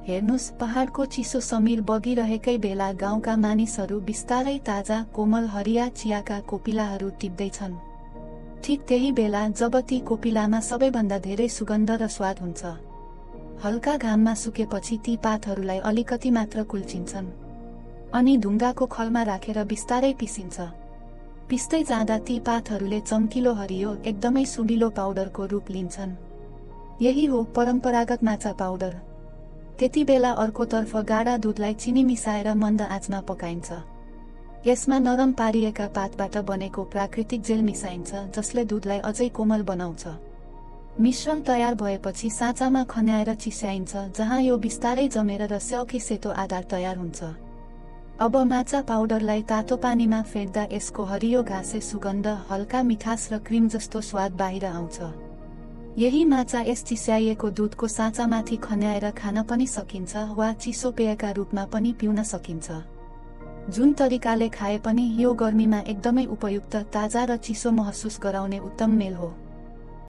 हेर्नुस्, पहाडको चिसो समीर बगिरहेकै बेला गाउँका मानिसहरू बिस्तारै ताजा कोमल हरिया चियाका कोपिलाहरू टिप्दैछन्। ठीक त्यही बेला जब ती कोपिलामा सबैभन्दा धेरै सुगन्ध र स्वाद हुन्छ, हल्का घाममा सुकेपछि ती पातहरूलाई अलिकति मात्र कुल्चिन्छन् अनि ढुङ्गाको खलमा राखेर बिस्तारै पिसिन्छ। पिस्दै जाँदा ती पातहरूले चम्किलो हरियो एकदमै सुबिलो पाउडरको रूप लिन्छन्। यही हो परम्परागत माछा पाउडर। त्यति बेला अर्कोतर्फ गाढा दुधलाई चिनी मिसाएर मन्द आँचमा पकाइन्छ। यसमा नरम पारिएका पातबाट बनेको प्राकृतिक जेल मिसाइन्छ, जसले दुधलाई अझै कोमल बनाउँछ। मिश्रण तयार भएपछि साँचामा खन्याएर चिस्याइन्छ, जहाँ यो बिस्तारै जमेर र स्याउकी सेतो आधार तयार हुन्छ। अब माछा पाउडरलाई तातो पानीमा फेर्दा यसको हरियो घाँसे सुगन्ध, हल्का मिठास र क्रिम जस्तो स्वाद बाहिर आउँछ। यही माछा यस चिस्याइएको दुधको साँचामाथि खन्याएर खान पनि सकिन्छ वा चिसो पेयका रूपमा पनि पिउन सकिन्छ। जुन तरिकाले खाए पनि यो गर्मीमा एकदमै उपयुक्त, ताजा र चिसो महसुस गराउने उत्तम मेल हो।